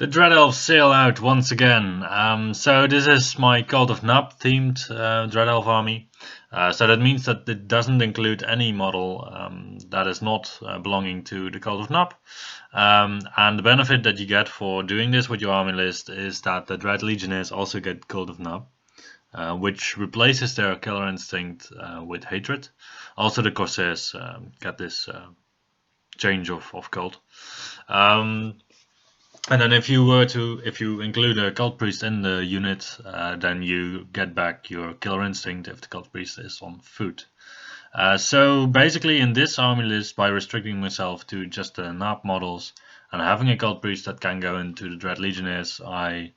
The Dread Elves sail out once again. So this is my Cult of Nub themed Dread Elf army. So that means that it doesn't include any model that is not belonging to the Cult of Nub. And the benefit that you get for doing this with your army list is that the Dread Legionnaires also get Cult of Nub, which replaces their Killer Instinct with Hatred. Also the Corsairs get this change of cult. And then if you include a Cult Priest in the unit, then you get back your Killer Instinct if the Cult Priest is on foot. So basically in this army list, by restricting myself to just the NAP models and having a Cult Priest that can go into the Dread Legionnaires, I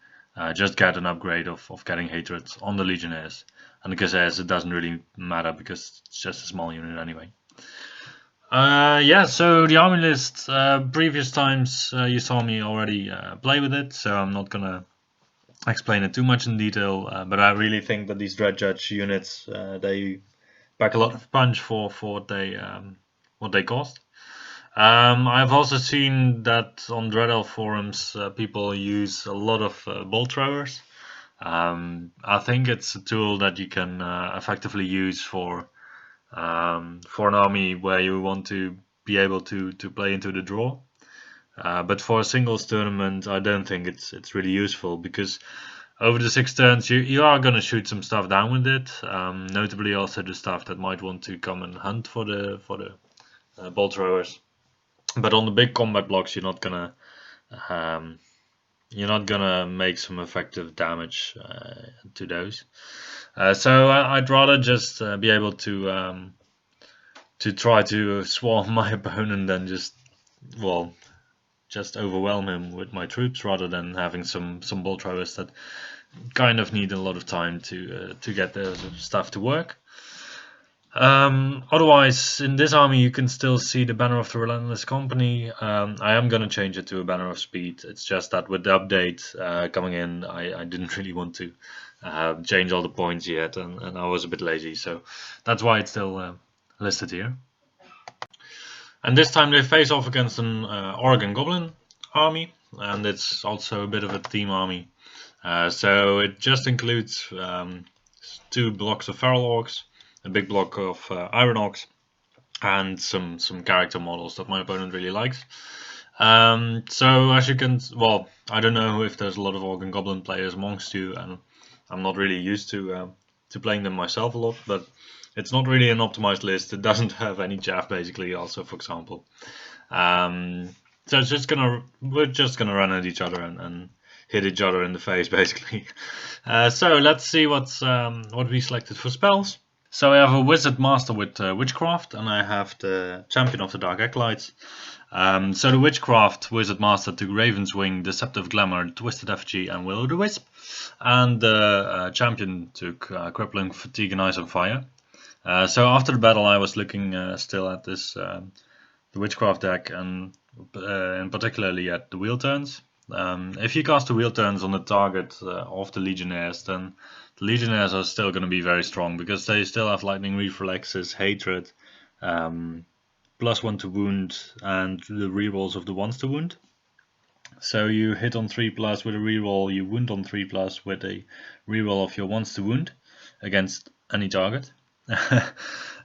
just get an upgrade of getting Hatred on the Legionnaires. And the Corsairs, it doesn't really matter because it's just a small unit anyway. Yeah, so the army list, previous times you saw me already play with it, so I'm not gonna explain it too much in detail, but I really think that these Dread Judge units, they pack a lot of punch for what they cost. I've also seen that on Dread Elf forums people use a lot of bolt throwers. I think it's a tool that you can effectively use for an army where you want to be able to play into the draw. But for a singles tournament, I don't think it's really useful, because over the 6 turns you are going to shoot some stuff down with it, notably also the stuff that might want to come and hunt for the bolt throwers. But on the big combat blocks, you're not gonna make some effective damage to those. So I'd rather just be able to try to swarm my opponent than just overwhelm him with my troops, rather than having some bolt throwers that kind of need a lot of time to get their stuff to work. Otherwise, in this army you can still see the Banner of the Relentless Company. I am going to change it to a Banner of Speed. It's just that with the update coming in, I didn't really want to change all the points yet, and I was a bit lazy, so that's why it's still listed here. And this time they face off against an Oregon Goblin army, and it's also a bit of a team army. So it just includes 2 blocks of Feral Orcs, a big block of Iron Orcs, and some character models that my opponent really likes. So as you can, I don't know if there's a lot of Oregon Goblin players amongst you, and I'm not really used to playing them myself a lot, but it's not really an optimized list. It doesn't have any chaff, basically, also, for example. So it's we're just gonna run at each other and hit each other in the face, basically. So let's see what we selected for spells. So I have a Wizard Master with Witchcraft, and I have the Champion of the Dark Acolytes. So the Witchcraft Wizard Master took Raven's Wing, Deceptive Glamour, Twisted Effigy, and Will-o'-the-Wisp. And the Champion took Crippling Fatigue and Ice on Fire. So after the battle I was looking still at this the Witchcraft deck, and particularly at the wheel turns. If you cast the wheel turns on the target of the Legionnaires, then the Legionnaires are still going to be very strong, because they still have Lightning Reflexes, Hatred, +1 to wound, and the rerolls of the 1s to wound. So you hit on 3+ with a reroll, you wound on 3+ with a reroll of your 1s to wound against any target.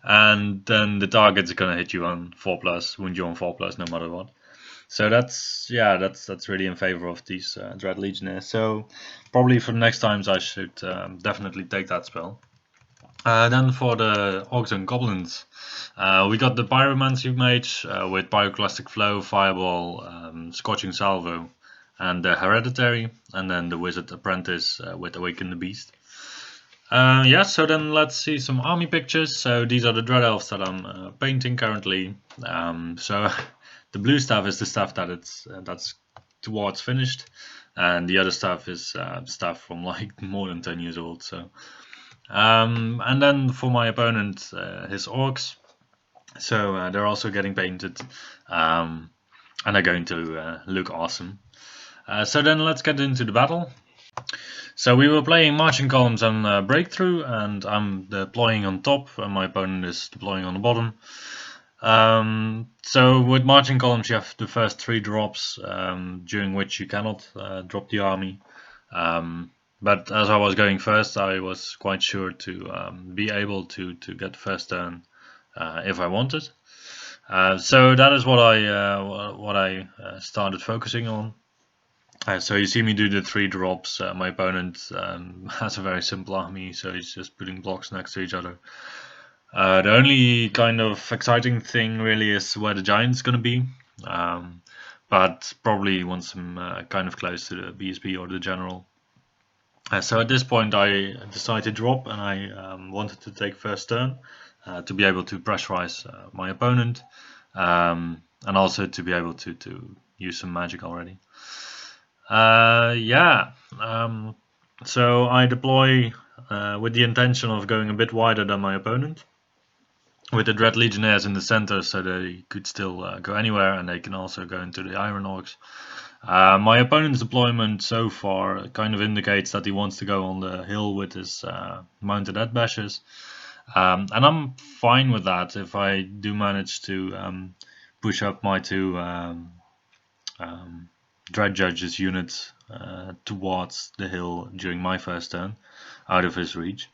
And then the target's going to hit you on 4+, wound you on 4+, no matter what. So that's really in favor of these Dread Legionnaires. So probably for the next times I should definitely take that spell. Then for the Orcs and Goblins, we got the Pyromancy Mage with Pyroclastic Flow, Fireball, Scorching Salvo, and the Hereditary, and then the Wizard Apprentice with Awaken the Beast. So then let's see some army pictures. So these are the Dread Elves that I'm painting currently. So the blue stuff is the stuff that's towards finished, and the other stuff is stuff from like more than 10 years old. So, and then for my opponent, his orcs, so they're also getting painted, and they're going to look awesome. So then let's get into the battle. So we were playing Marching Columns and Breakthrough, and I'm deploying on top, and my opponent is deploying on the bottom. So with marching columns, you have the first 3 drops, during which you cannot drop the army. But as I was going first, I was quite sure to be able to get first turn if I wanted. So that is what I started focusing on. So you see me do the 3 drops. My opponent has a very simple army, so he's just putting blocks next to each other. The only kind of exciting thing really is where the giant's going to be, but probably wants him kind of close to the BSB or the general. So at this point I decided to drop, and I wanted to take first turn to be able to pressurize my opponent, and also to be able to use some magic already. Yeah, so I deploy with the intention of going a bit wider than my opponent, with the Dread Legionnaires in the center, so they could still go anywhere, and they can also go into the Iron Orcs. My opponent's deployment so far kind of indicates that he wants to go on the hill with his mounted head bashes, and I'm fine with that if I do manage to push up my 2 Dread Judges units towards the hill during my first turn, out of his reach.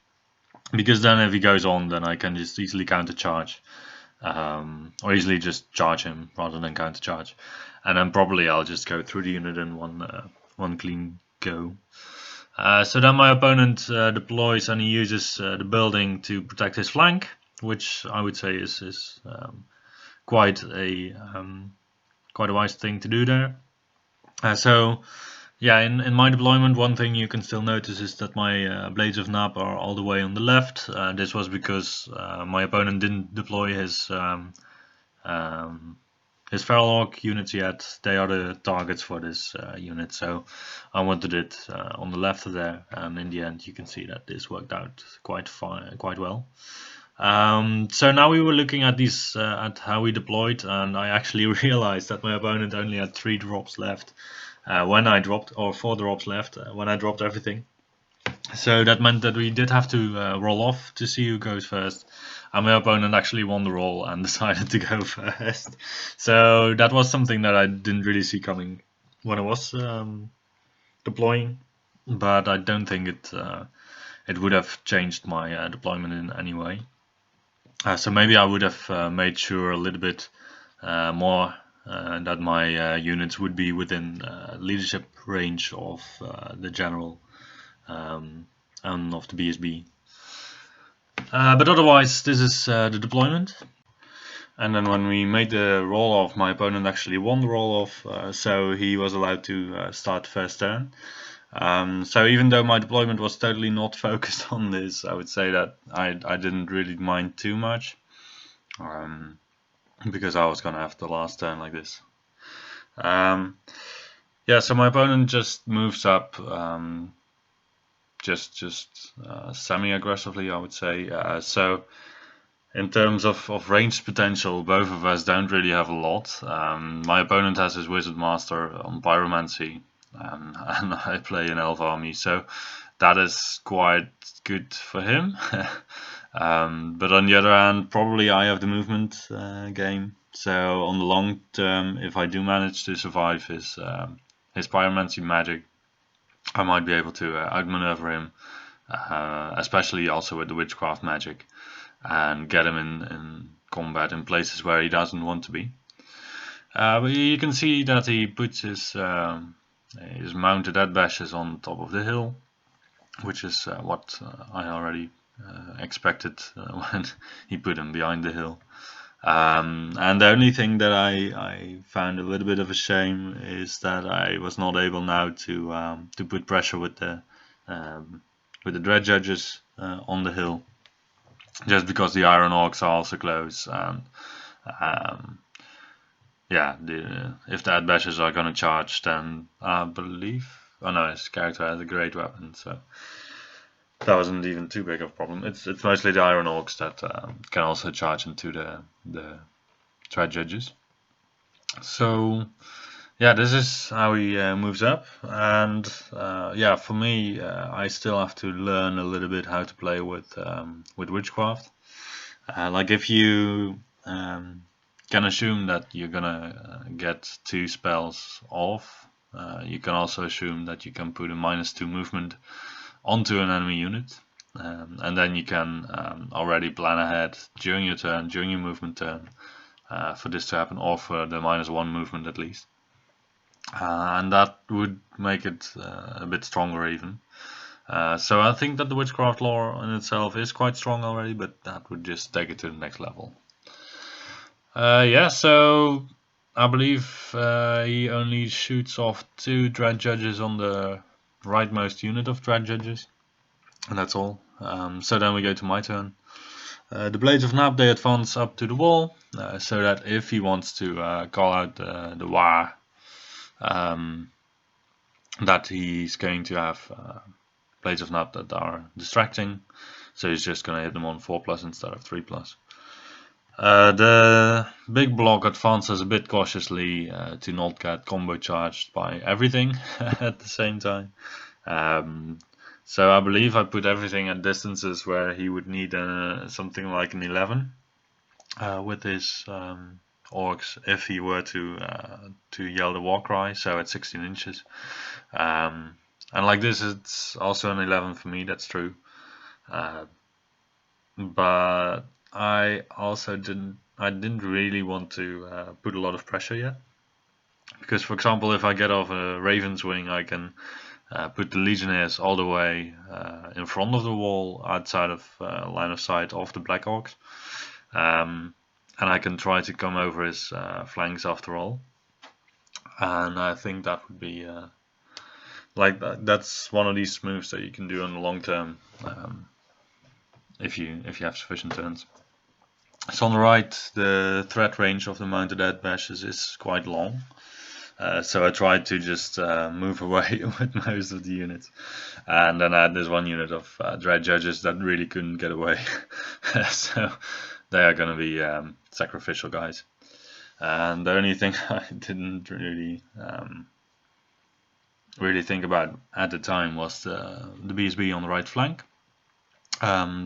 Because then if he goes on, then I can just easily countercharge, or easily just charge him rather than countercharge, and then probably I'll just go through the unit in one clean go. So then my opponent deploys, and he uses the building to protect his flank, which I would say is quite a wise thing to do there. So yeah, in my deployment, one thing you can still notice is that my Blades of Nap are all the way on the left. This was because my opponent didn't deploy his Feral Orc units yet. They are the targets for this unit, so I wanted it on the left there, and in the end you can see that this worked out quite well. So now we were looking at these at how we deployed, and I actually realized that my opponent only had 3 drops left when I dropped, or 4 drops left when I dropped everything. So that meant that we did have to roll off to see who goes first, and my opponent actually won the roll and decided to go first. So that was something that I didn't really see coming when I was deploying, but I don't think it would have changed my deployment in any way. So maybe I would have made sure a little bit more that my units would be within leadership range of the general and of the BSB. But otherwise, this is the deployment. And then when we made the roll off, my opponent actually won the roll off, so he was allowed to start first turn. So even though my deployment was totally not focused on this, I would say that I didn't really mind too much, because I was gonna have the last turn like this. Yeah, so my opponent just moves up, just semi-aggressively, I would say. So in terms of range potential, both of us don't really have a lot. My opponent has his Wizard Master on Pyromancy, and I play an Elf army, so that is quite good for him. But on the other hand, probably I have the movement game, so on the long term, if I do manage to survive his Pyromancy magic, I might be able to outmaneuver him, especially also with the Witchcraft magic, and get him in combat in places where he doesn't want to be. But you can see that he puts his mounted head bashes on top of the hill, which is what I already expected when he put him behind the hill. And the only thing that I found a little bit of a shame is that I was not able now to put pressure with the Dread Judges on the hill, just because the Iron Orcs are also close, and yeah, if the head bashes are gonna charge, then I believe, oh no, his character has a great weapon, so that wasn't even too big of a problem. It's mostly the Iron Orcs that can also charge into the Dread Judges. So yeah, this is how he moves up, and yeah, for me, I still have to learn a little bit how to play with Witchcraft. Like if you can assume that you're gonna get 2 spells off. You can also assume that you can put a -2 movement onto an enemy unit. And then you can already plan ahead during your turn, during your movement turn, for this to happen, or for the -1 movement at least. And that would make it a bit stronger even. So I think that the Witchcraft lore in itself is quite strong already, but that would just take it to the next level. Yeah, so I believe he only shoots off 2 Dread Judges on the rightmost unit of Dread Judges, and that's all. So then we go to my turn. The Blades of Nab, they advance up to the wall, so that if he wants to call out the War, that he's going to have Blades of Nab that are distracting, so he's just going to hit them on 4+ instead of 3+. The big block advances a bit cautiously to not get combo charged by everything at the same time. So I believe I put everything at distances where he would need something like an 11 with his orcs if he were to yell the war cry, so at 16 inches. And like this, it's also an 11 for me, that's true. But I also didn't really want to put a lot of pressure yet. Because, for example, if I get off a Raven's Wing, I can put the Legionnaires all the way in front of the wall, outside of line of sight of the Black Orcs. And I can try to come over his flanks after all. And I think that would be that's one of these moves that you can do on the long term if you have sufficient turns. So on the right, the threat range of the mounted dead bashes is quite long. So I tried to just move away with most of the units, and then I had this one unit of Dread Judges that really couldn't get away. So they are going to be sacrificial guys. And the only thing I didn't really think about at the time was the BSB on the right flank.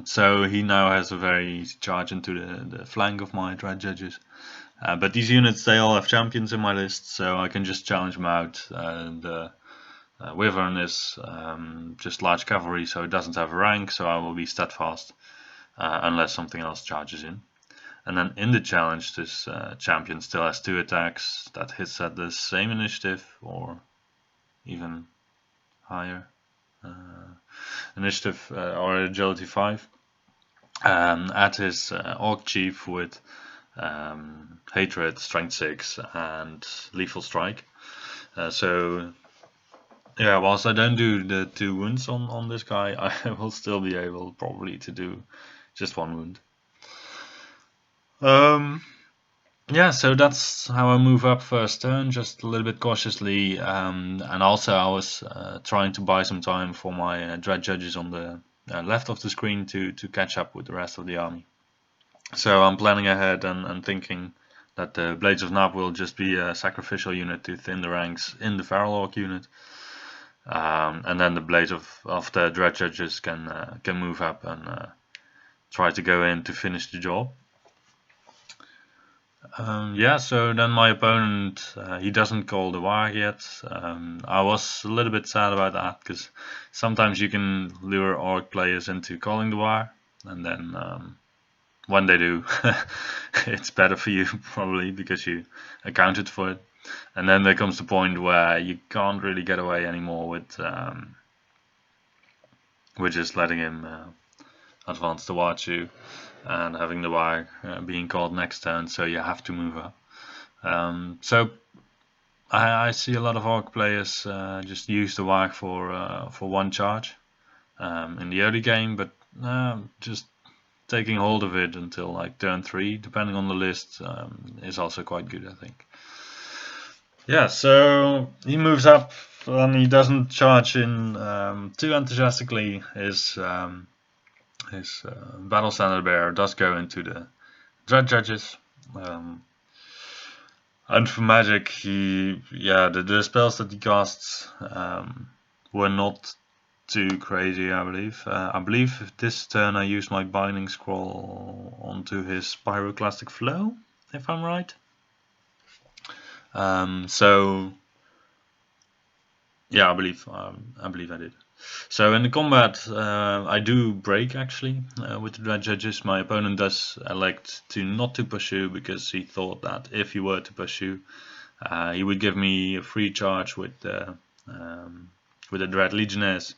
So he now has a very easy charge into the flank of my Dread Judges. But these units, they all have champions in my list, so I can just challenge them out. The Wyvern is just large cavalry, so it doesn't have a rank, so I will be steadfast unless something else charges in. And then in the challenge, this champion still has 2 attacks that hits at the same initiative or even higher initiative or agility 5. At his Orc Chief with Hatred, Strength 6 and Lethal Strike. So yeah, whilst I don't do the 2 wounds on this guy, I will still be able probably to do just 1 wound. Yeah, so that's how I move up first turn, just a little bit cautiously, and also I was trying to buy some time for my Dread Judges on the left of the screen to catch up with the rest of the army. So I'm planning ahead and thinking that the Blades of Nab will just be a sacrificial unit to thin the ranks in the Feral Orc unit, and then the Blades of the Dread Judges can move up and try to go in to finish the job. Yeah, so then my opponent, he doesn't call the war yet. I was a little bit sad about that, because sometimes you can lure Orc players into calling the war, and then when they do, it's better for you probably, because you accounted for it. And then there comes the point where you can't really get away anymore with just letting him advance towards you and having the war being called next turn, so you have to move up. So I see a lot of Orc players just use the war for 1 charge in the early game, but just taking hold of it until like turn 3, depending on the list, is also quite good, I think. Yeah, so he moves up and he doesn't charge in too enthusiastically. His Battle Standard Bearer does go into the Dread Judges. And for magic, the spells that he casts were not too crazy, I believe. I believe this turn I used my Binding Scroll onto his Pyroclastic Flow. if I'm right. So yeah, I believe I did. So in the combat, I do break actually with the Dread Judges. My opponent does elect to not to pursue because he thought that if he were to pursue, he would give me a free charge with the Dread Legionnaires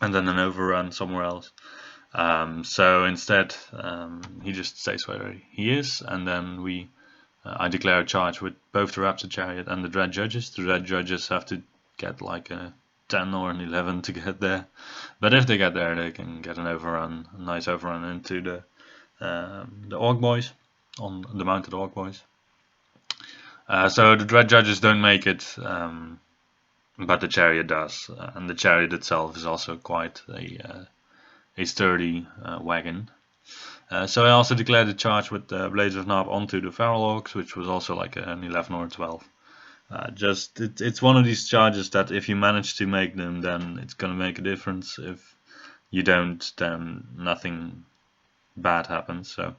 and then an overrun somewhere else. So instead, he just stays where he is, and then I declare a charge with both the Raptor Chariot and the Dread Judges. The Dread Judges have to get like a 10 or an 11 to get there, but if they get there, they can get an overrun, a nice overrun into the Orc Boys, on the mounted Orc Boys. So the Dread Judges don't make it, but the Chariot does, and the Chariot itself is also quite a sturdy wagon. So I also declared a charge with the Blades of Nab onto the Feral Orcs, which was also like an 11 or a 12. It's one of these charges that if you manage to make them, then it's going to make a difference. If you don't, then nothing bad happens. So,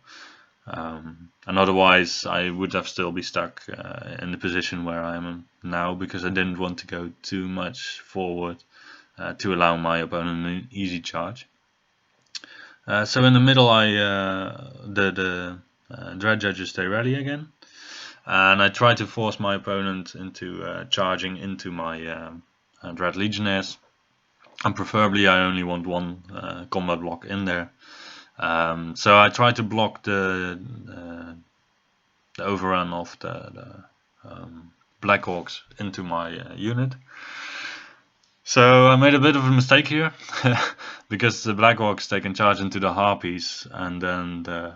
and otherwise, I would have still be stuck in the position where I am now, because I didn't want to go too much forward to allow my opponent an easy charge. So in the middle, the Dread Judges stay ready again, and I try to force my opponent into charging into my Dread Legionnaires, and preferably I only want one combat block in there. So I try to block the overrun of the Black Hawks into my unit. So I made a bit of a mistake here, because the Black Orcs, they can charge into the Harpies, and then the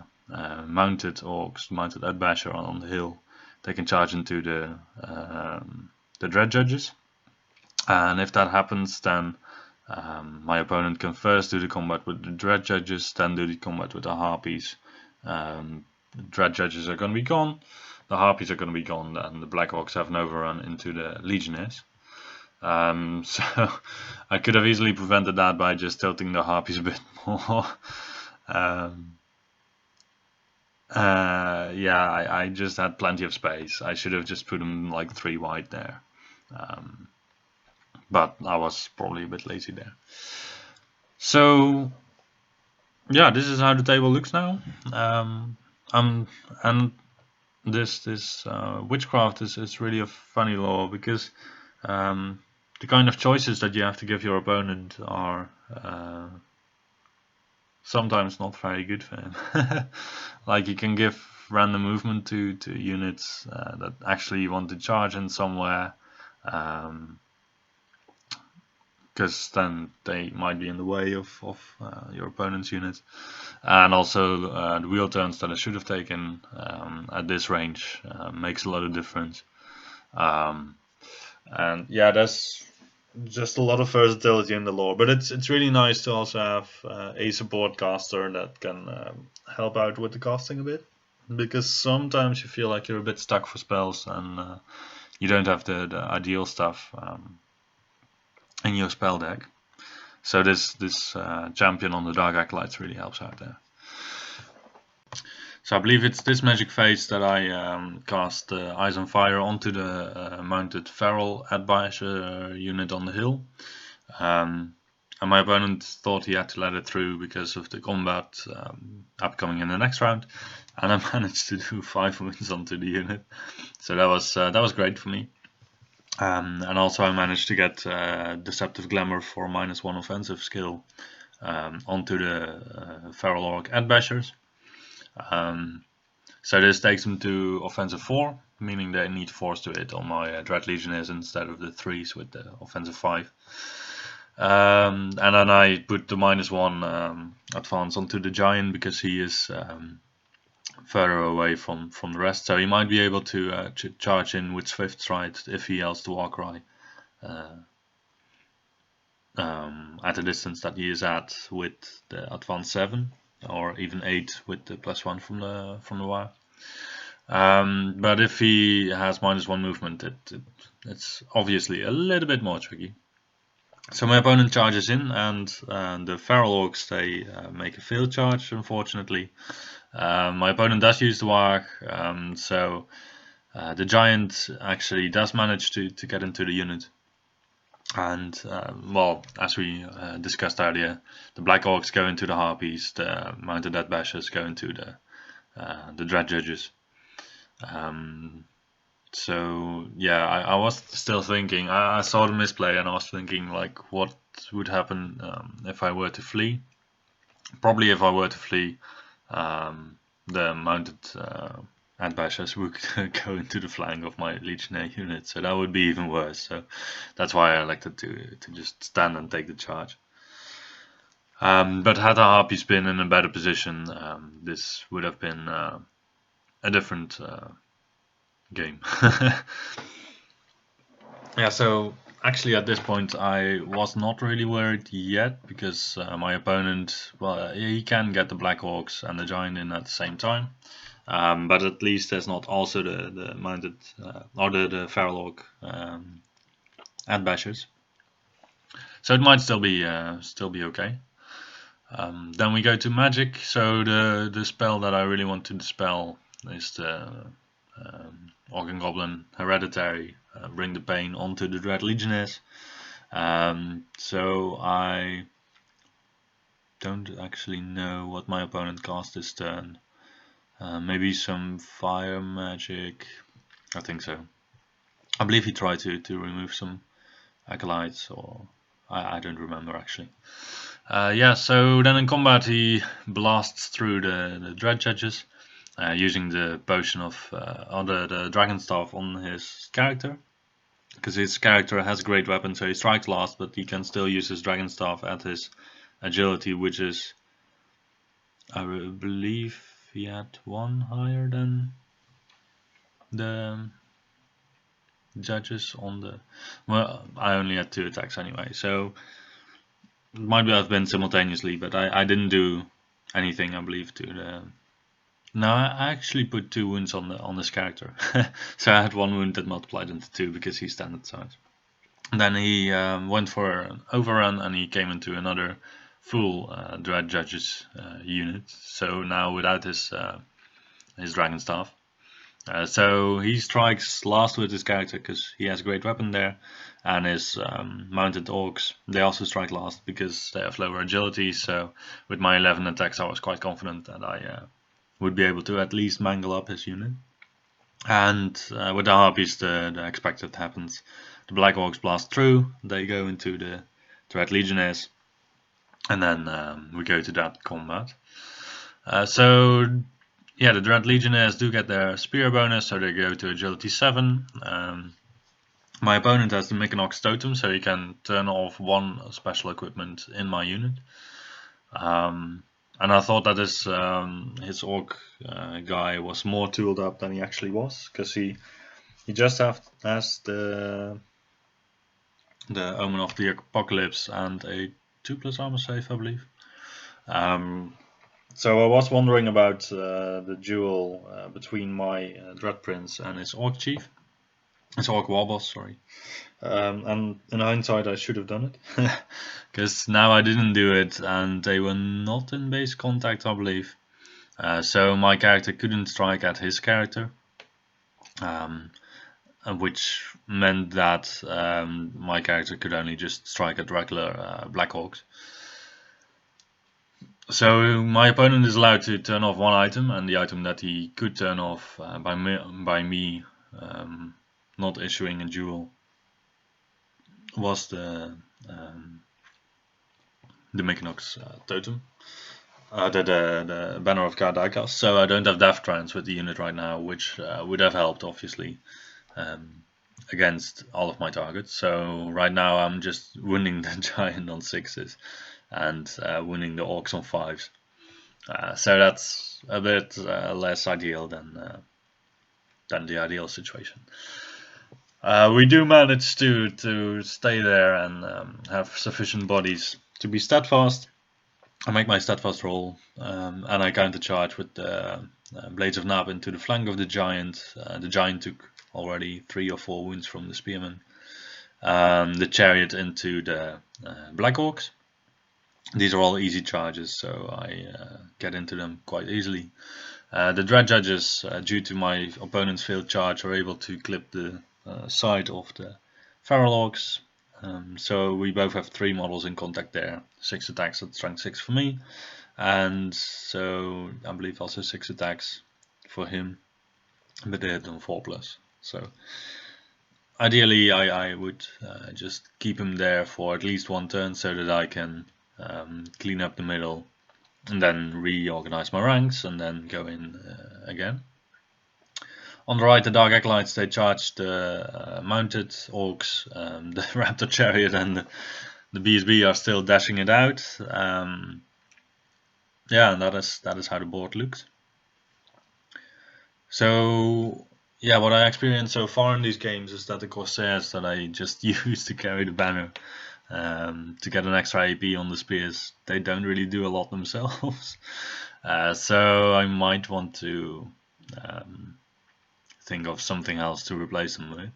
mounted Orcs, mounted Edbasher on the hill, they can charge into the Dread Judges. And if that happens, then my opponent can first do the combat with the Dread Judges, then do the combat with the Harpies. The Dread Judges are going to be gone, the Harpies are going to be gone, and the Black Orcs have an overrun into the Legionnaires. So I could have easily prevented that by just tilting the Harpies a bit more. Yeah, I just had plenty of space. I should have just put them like 3 wide there. But I was probably a bit lazy there. So yeah, this is how the table looks now. And this witchcraft is really a funny law, because the kind of choices that you have to give your opponent are sometimes not very good for him. Like, you can give random movement to units that actually want to charge in somewhere, because then they might be in the way of your opponent's unit. And also the wheel turns that I should have taken at this range makes a lot of difference. And yeah, that's just a lot of versatility in the lore, but it's really nice to also have a support caster that can help out with the casting a bit, because sometimes you feel like you're a bit stuck for spells, and you don't have the ideal stuff in your spell deck. So this champion on the Dark Acolytes really helps out there. So I believe it's this magic phase that I cast Eyes on Fire onto the mounted Feral Advisor unit on the hill. And my opponent thought he had to let it through because of the combat upcoming in the next round. And I managed to do 5 wounds onto the unit. So that was great for me. And also I managed to get Deceptive Glamour for -1 offensive skill onto the Feral Orc Adbashers. So this takes them to offensive 4, meaning they need 4s to hit on my Dread Legionnaires instead of the 3s with the offensive 5. And then I put the -1 advance onto the Giant, because he is further away from the rest, so he might be able to charge in with Swift Stride if he yells the Warcry at the distance that he is at with the advance 7. Or even 8 with the +1 from the wire. But if he has -1 movement, it's obviously a little bit more tricky. So my opponent charges in, and the Feral Orcs, they make a failed charge, unfortunately. My opponent does use the warg, so the giant actually does manage to get into the unit. And well, as we discussed earlier, the Black Orcs go into the Harpies, the Mounted Death Bashers go into the Dread Judges. So yeah, I was still thinking. I saw the misplay, and I was thinking like, what would happen if I were to flee? Probably if I were to flee, the mounted Bashers would go into the flank of my Legionnaire unit, so that would be even worse. So that's why I elected to just stand and take the charge. But had the Harpies been in a better position, this would have been a different game. Yeah, so actually at this point I was not really worried yet, because my opponent, well, he can get the Black Orcs and the Giant in at the same time, but at least there's not also the mounted or the Feral Orc and Bashers, so it might still be okay. Then we go to magic. So the spell that I really want to dispel is the Orc and Goblin Hereditary, bring the pain onto the Dread Legionnaires. So I don't actually know what my opponent cast this turn. Maybe some fire magic. I think so. I believe he tried to remove some acolytes, or I don't remember actually. Yeah, so then in combat he blasts through the Dread Judges, using the potion of or the Dragon Staff on his character, because his character has a great weapon, so he strikes last, but he can still use his Dragon Staff at his agility, which is, I believe he had one higher than the judges on the, well, I only had 2 attacks anyway, so it might have been simultaneously, but I didn't do anything, I believe, to the. No, I actually put 2 wounds on this character, so I had 1 wound that multiplied into 2 because he's standard size. And then he went for an overrun, and he came into another full Dread Judges unit. So now without his Dragon Staff. So he strikes last with his character because he has a great weapon there, and his mounted orcs, they also strike last because they have lower agility. So with my 11 attacks I was quite confident that I would be able to at least mangle up his unit. And with the Harpies the expected happens. The Black Orcs blast through, they go into the Dread Legionnaires, and then we go to that combat. So yeah, the Dread Legionnaires do get their spear bonus, so they go to agility 7. My opponent has the Mykonox totem, so he can turn off 1 special equipment in my unit. And I thought that his orc guy was more tooled up than he actually was, because he just has the Omen of the Apocalypse and a 2+ armor save, I believe. So I was wondering about the duel between my Dread Prince and his Orc Chief, his Orc War Boss, sorry. And in hindsight I should have done it, because now I didn't do it, and they were not in base contact, I believe. So my character couldn't strike at his character, which meant that my character could only just strike at regular Black Orcs. So my opponent is allowed to turn off 1 item, and the item that he could turn off by me not issuing a duel was the Mykonox totem, the Banner of Gardakas. So I don't have Death Trance with the unit right now, which would have helped, obviously, against all of my targets. So right now I'm just winning the Giant on 6s and winning the Orcs on 5s. So that's a bit less ideal than the ideal situation. We do manage to stay there and have sufficient bodies to be steadfast. I make my steadfast roll, and I countercharge with the Blades of Nab into the flank of the Giant. The Giant took already 3 or 4 wounds from the Spearman. The Chariot into the Black Orcs. These are all easy charges, so I get into them quite easily. The dread judges, due to my opponent's failed charge, are able to clip the side of the feral orcs. So we both have 3 models in contact there. 6 attacks at strength 6 for me, and so I believe also 6 attacks for him, but they hit on 4+. So ideally I would just keep him there for at least 1 turn so that I can clean up the middle and then reorganize my ranks and then go in again. On the right, the Dark Acolytes, they charge the mounted orcs. The Raptor Chariot and the BSB are still dashing it out. Yeah, and that is how the board looks. So yeah, what I experienced so far in these games is that the Corsairs that I just used to carry the banner to get an extra AP on the spears, they don't really do a lot themselves. So I might want to think of something else to replace them with.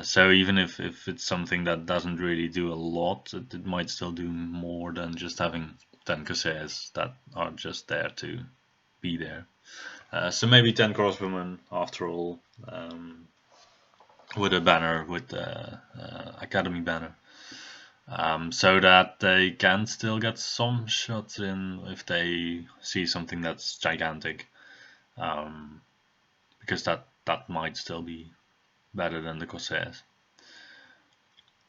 So even if it's something that doesn't really do a lot, it might still do more than just having 10 Corsairs that are just there to be there. So maybe 10 crossbowmen after all, with a banner, with the Academy banner. So that they can still get some shots in if they see something that's gigantic, because that might still be better than the Corsairs.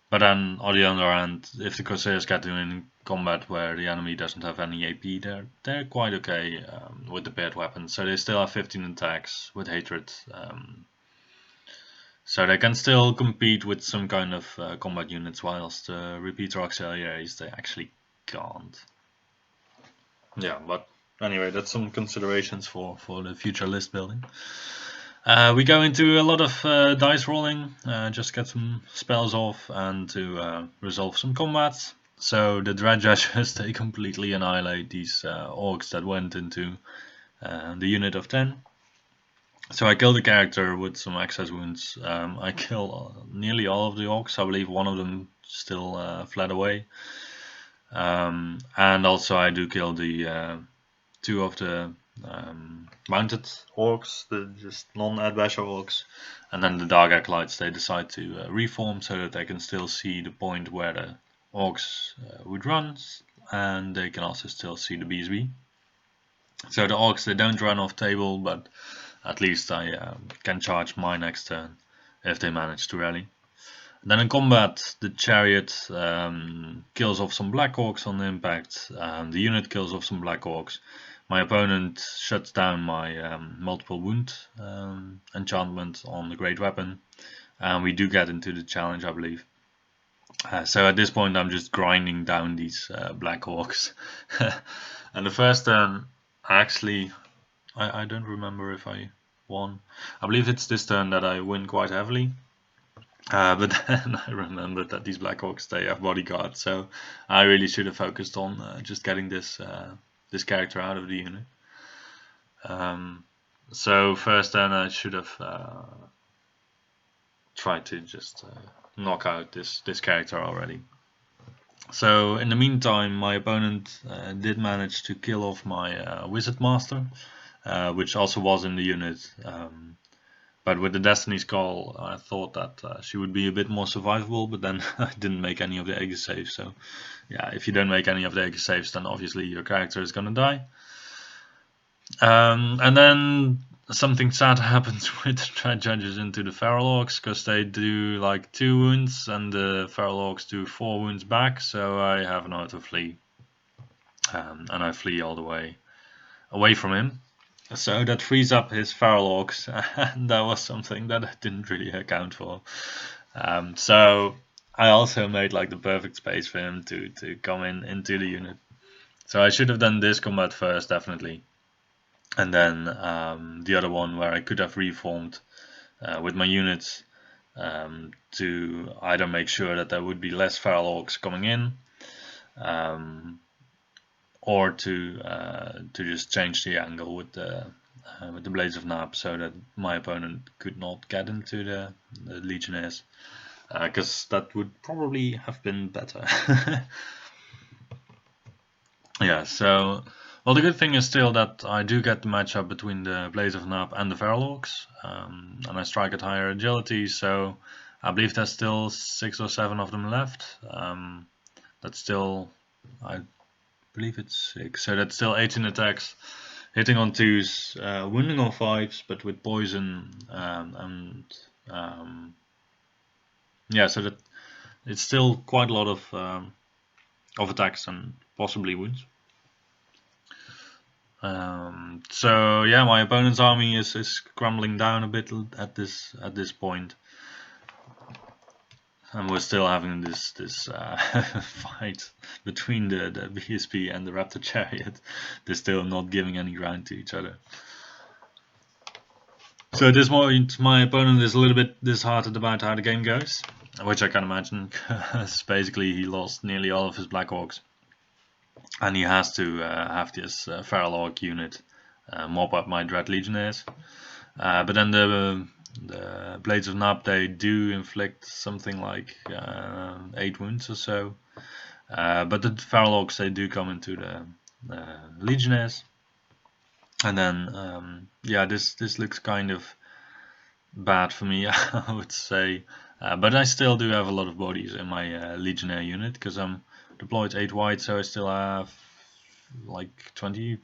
But then on the other hand, if the Corsairs get in combat where the enemy doesn't have any AP, they're quite okay with the paired weapons. So they still have 15 attacks with hatred. So they can still compete with some kind of combat units, whilst repeater auxiliaries they actually can't. Yeah, but anyway, that's some considerations for the future list building. We go into a lot of dice rolling, just get some spells off and to resolve some combats. So the Dread Judges, they completely annihilate these orcs that went into the unit of 10. So I killed the character with some excess wounds. I kill nearly all of the orcs. I believe one of them still fled away. And also I do kill the 2 of the mounted orcs, the just non-adbasher orcs. And then the Dark Acolytes, they decide to reform so that they can still see the point where the orcs would run. And they can also still see the BSB. So the orcs, they don't run off table, but at least I can charge my next turn if they manage to rally. Then in combat, the chariot kills off some black orcs on impact. The unit kills off some black orcs. My opponent shuts down my multiple wound enchantment on the great weapon, and we do get into the challenge, I believe. So at this point, I'm just grinding down these black orcs. And the first turn, actually, I don't remember if I won. I believe it's this turn that I win quite heavily. But then I remembered that these Black Orcs, they have bodyguards, so I really should have focused on just getting this this character out of the unit. So first then I should have tried to just knock out this character already. So in the meantime, my opponent did manage to kill off my Wizard Master, which also was in the unit. But with the Destiny's Call, I thought that she would be a bit more survivable, but then I didn't make any of the egg saves. So yeah, if you don't make any of the egg saves, then obviously your character is gonna die. And then something sad happens with the Dread Judges into the Feral Orcs, because they do like 2 wounds and the Feral Orcs do 4 wounds back, so I have nowhere to flee. And I flee all the way away from him. So that frees up his Feral Orcs, and that was something that I didn't really account for. So I also made like the perfect space for him to come into the unit. So I should have done this combat first, definitely. And then the other one where I could have reformed with my units to either make sure that there would be less Feral Orcs coming in, or to just change the angle with the Blades of Nab so that my opponent could not get into the Legionnaires, because that would probably have been better. Yeah, so well, the good thing is still that I do get the matchup between the Blades of Nab and the Feral Orcs, and I strike at higher agility, so I believe there's still 6 or 7 of them left. That's still, I believe it's 6, so that's still 18 attacks, hitting on 2s, wounding on 5s, but with poison, and yeah, so that it's still quite a lot of attacks and possibly wounds. So yeah, my opponent's army is crumbling down a bit at this point, and we're still having this fight between the BSP and the Raptor Chariot. They're still not giving any ground to each other. So at this point, my opponent is a little bit disheartened about how the game goes, which I can imagine, because basically he lost nearly all of his Black Orcs, and he has to have this Feral Orc unit mop up my Dread Legionnaires. But then the Blades of Nab, they do inflict something like 8 wounds or so. But the Feral Orcs, they do come into the Legionnaires. And then, yeah, this looks kind of bad for me, I would say. But I still do have a lot of bodies in my Legionnaire unit, because I'm deployed 8 wide, so I still have like 20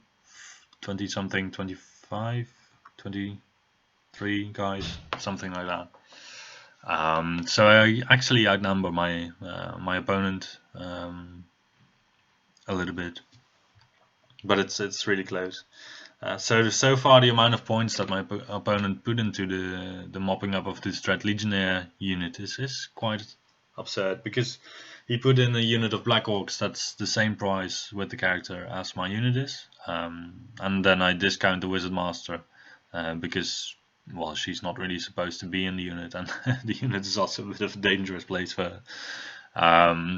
something, 25, 23 guys, something like that. So I actually outnumber my my opponent a little bit, but it's really close. So far, the amount of points that my opponent put into the mopping up of this Dread Legionnaire unit is quite absurd, because he put in a unit of Black Orcs that's the same price with the character as my unit is, and then I discount the Wizard Master because, well, she's not really supposed to be in the unit, and the unit is also a bit of a dangerous place for her.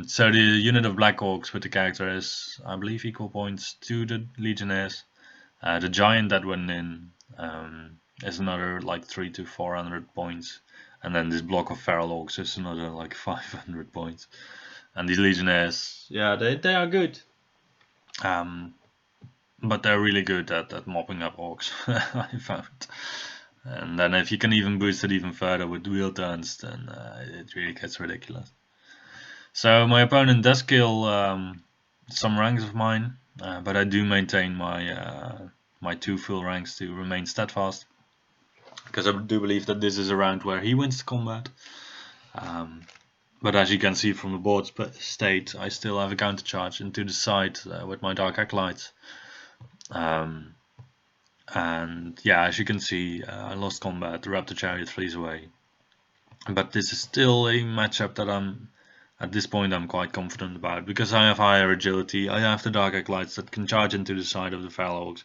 So the unit of Black Orcs with the character is, I believe, equal points to the Legionnaires. The giant that went in is another like 300 to 400 points, and then this block of Feral Orcs is another like 500 points. And these Legionnaires, yeah, they are good, but they're really good at mopping up Orcs, I found. And then if you can even boost it even further with wheel turns, then it really gets ridiculous. So my opponent does kill some ranks of mine, but I do maintain my my 2 full ranks to remain steadfast, because I do believe that this is a round where he wins the combat. But as you can see from the board state, I still have a counter charge into the side with my Dark Acolytes. And yeah, as you can see, I lost combat, the Raptor Chariot flees away. But this is still a matchup that at this point I'm quite confident about, because I have higher agility, I have the Dark Acolytes that can charge into the side of the Feral Orcs.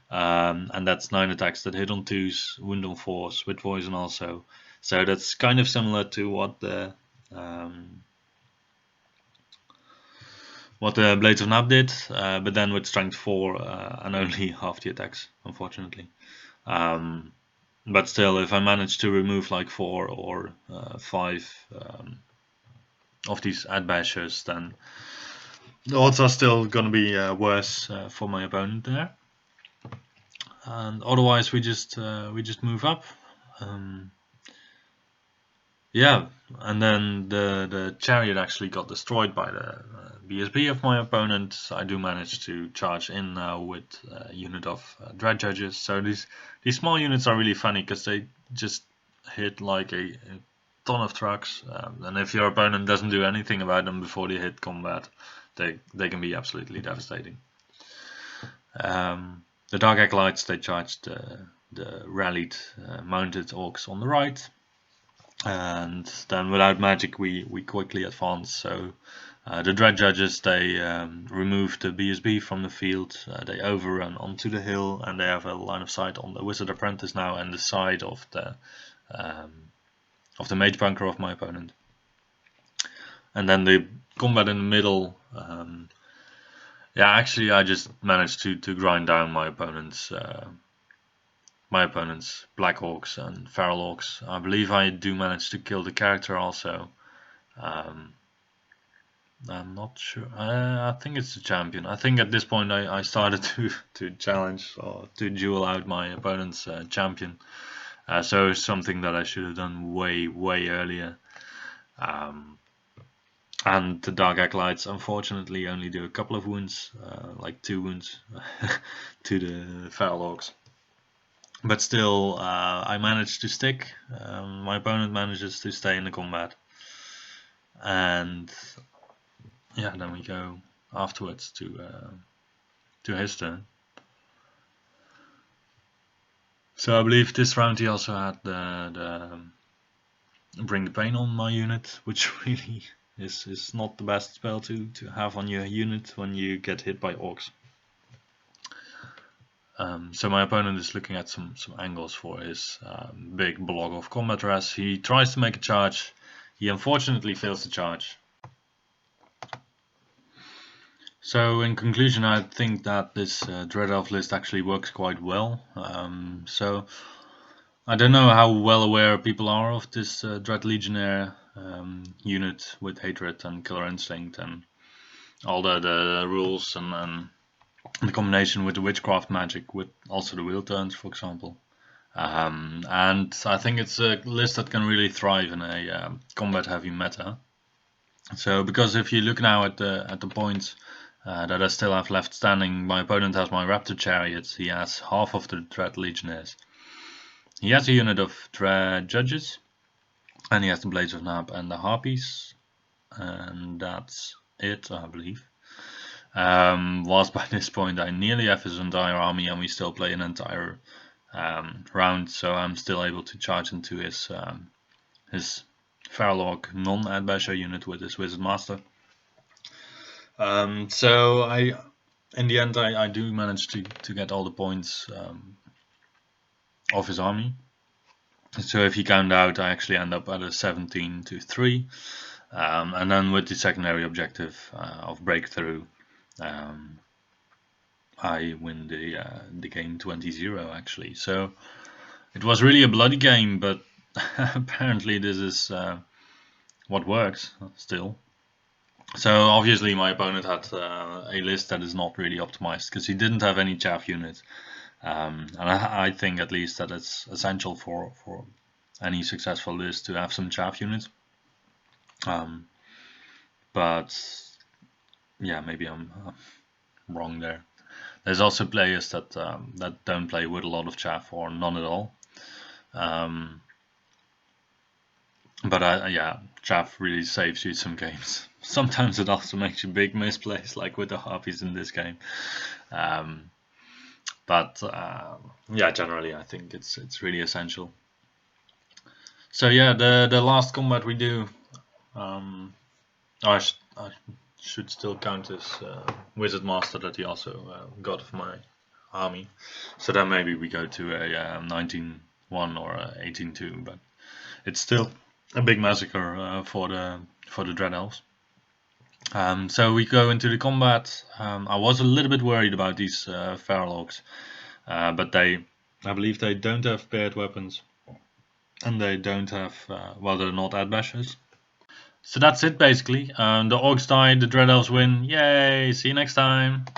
And that's 9 attacks that hit on 2s, wound on 4s, with poison also. So that's kind of similar to what the Blades of Nab did, but then with strength 4 and only half the attacks, unfortunately. But still, if I manage to remove like 4 or 5 of these ad bashers, then the odds are still going to be worse for my opponent there. And otherwise, we just move up. Yeah, and then the chariot actually got destroyed by the BSB of my opponent. I do manage to charge in now with a unit of Dread Judges. So these small units are really funny, because they just hit like a ton of trucks, and if your opponent doesn't do anything about them before they hit combat, they can be absolutely devastating. The Dark Acolytes, they charged the rallied mounted orcs on the right. And then without magic we quickly advance. So the Dread Judges, they remove the BSB from the field, they overrun onto the hill, and they have a line of sight on the Wizard Apprentice now and the side of the Mage Bunker of my opponent. And then the combat in the middle, yeah, actually I just managed to grind down my opponent's Black Orcs and Feral Orcs. I believe I do manage to kill the character also. I'm not sure. I think it's the champion. I think at this point I started to challenge or to duel out my opponent's champion. So it's something that I should have done way earlier. Um, and the Dark Acolytes unfortunately only do a couple of wounds, like 2 wounds to the Feral Orcs. But still, I managed to stick. My opponent manages to stay in the combat. And yeah, then we go afterwards to his turn. So I believe this round he also had the Bring the Pain on my unit, which really is not the best spell to have on your unit when you get hit by orcs. So my opponent is looking at some angles for his big block of combat res. He tries to make a charge. He unfortunately fails to charge. So in conclusion, I think that this Dread Elf list actually works quite well. So I don't know how well aware people are of this Dread Legionnaire unit with Hatred and Killer Instinct and all the rules and the combination with the Witchcraft magic with also the wheel turns, for example. And I think it's a list that can really thrive in a combat heavy meta. So because if you look now at the points that I still have left standing, my opponent has my Raptor Chariots, he has half of the Dread Legionnaires. He has a unit of Dread Judges, and he has the Blades of Nab and the Harpies, and that's it, I believe. Whilst by this point I nearly have his entire army and we still play an entire round, so I'm still able to charge into his Feral Orc non-Adbasher unit with his Wizard Master. So in the end I do manage to get all the points of his army. So if you count out, I actually end up at a 17-3, and then with the secondary objective of breakthrough, I win the game 20-0 actually. So it was really a bloody game, but apparently this is what works still. So obviously my opponent had a list that is not really optimized because he didn't have any chaff unit, and I think at least that it's essential for any successful list to have some chaff units. But yeah, maybe I'm wrong there. There's also players that that don't play with a lot of chaff or none at all. But yeah, chaff really saves you some games. Sometimes it also makes you big misplays, like with the Harpies in this game. But yeah, generally I think it's really essential. So yeah, the last combat we do, I should still count as Wizard Master that he also got of my army. So then maybe we go to a 19-1 or a 18-2, but it's still a big massacre for the Dread Elves. So we go into the combat. I was a little bit worried about these Feral Orcs, but I believe they don't have paired weapons, and they don't have, well, they're not Adbashers. So that's it basically. The Orcs die, the Dread Elves win. Yay! See you next time.